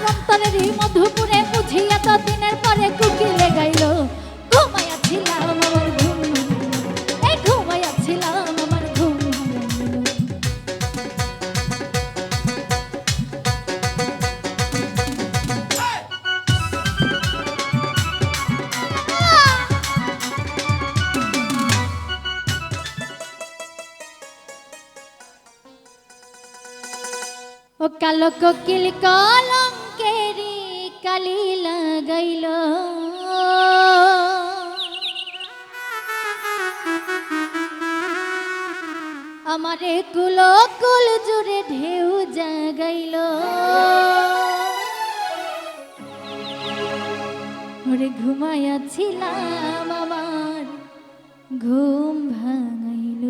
অন্তরেরই মধুপুরে বুঝিয়া তো দিনের পরে কুকিলে গাইল ঘুমাইয়াছিলাম আমার ঘুম এই ঘুমাইয়াছিলাম আমার ঘুম ও কালো কোকিল কলঙ্কেরি কালি লাগাইল আমারে কুলো কুল জুড়ে ঢেউ জাগাইল ওরে ঘুমাইয়াছিলাম আমার ঘুম ভাঙাইল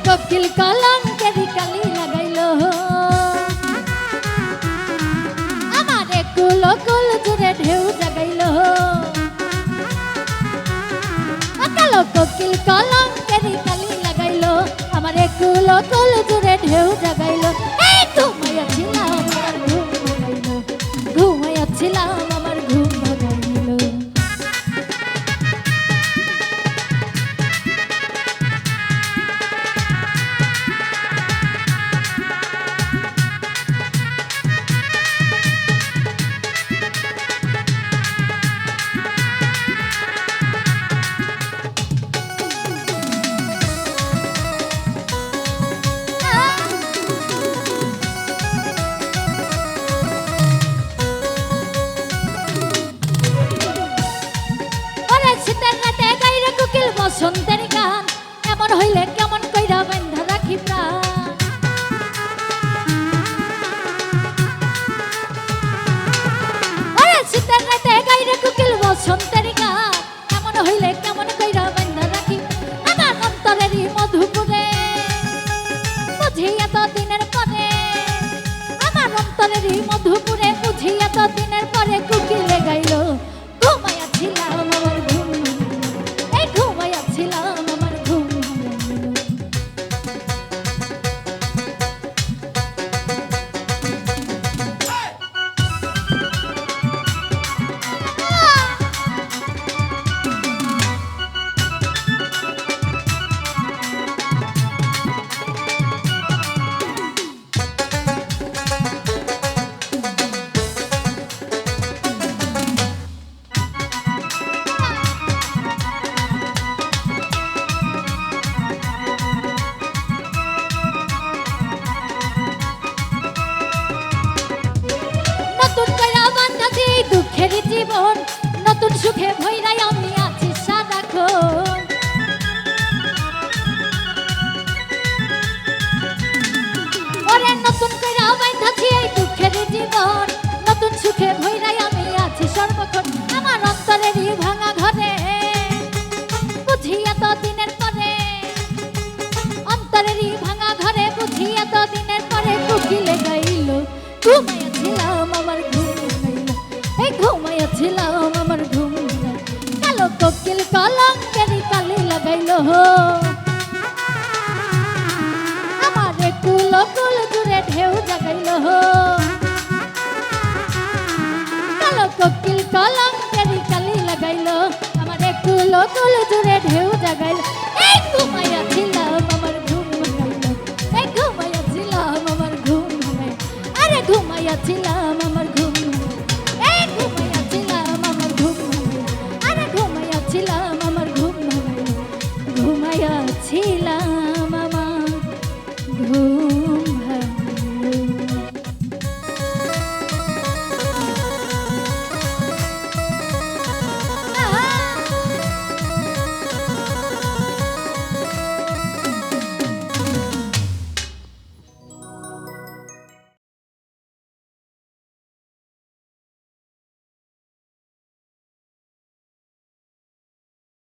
কোকিল কলঙ্কেরি কালি লাগাইল আমারে কুলো কুল জুড়ে ঢেউ জাগাইল কালো কোকিল কলঙ্কেরি কালি লাগাইল আমারে কুলো কুল জুড়ে ঢেউ জাগাইল এই ঘুমাইয়াছিলাম আমার ঘুম ভাগাইল ঘুমাইয়াছিলাম আমার ঘুম ভাগাইল বসন্তের গান এমন হইলে কেমন কইরা বান্ধা রাখি প্রাণ আরে শীতের রাতে গাইরে কোকিল বসন্তের গান এমন হইলে কেমন কইরা বান্ধা রাখি আমার অন্তরেরই মধুপুরে বুঝিয়া তো দিনের পরে আমার অন্তরেরই মধুপুরে বুঝিয়া তো দিনের পরে কোকিলে গাইল ঘুমাইয়াছিলাম আমার ঘুম ঘুমাইয়াছিলাম আমার ঘুম দুঃখের জীবন নতুন সুখে ভৈরাই আমি আছি সারাক্ষণ ওরে নতুন কইরা বাঁধাছি এই দুঃখের জীবন নতুন সুখে ভৈরাই আমি আছি সর্বক্ষণ আমার অন্তরেরই ভাঙা ঘরে বুঝিয়া তো দিনের পরে অন্তরেরই ভাঙা ঘরে বুঝিয়া তো দিনের পরে কোকিলে গাইল ঘুমাইয়াছিলাম আমার ঘুম ঘুমাইয়াছিলাম আমার ঘুম কালো কোকিল কলঙ্কেরি কালি লাগাইল আমারে কুলো কুল জুড়ে ঢেউ জাগাইল কালো কোকিল কলঙ্কেরি কালি লাগাইল আমারে কুলো কুল জুড়ে ঢেউ জাগাইল এই ঘুমাইয়াছিলাম আমার ঘুম ভাঙাইল এই ঘুমাইয়াছিলাম আমার ঘুম ভাঙাইল আরে ঘুমাইয়াছিলাম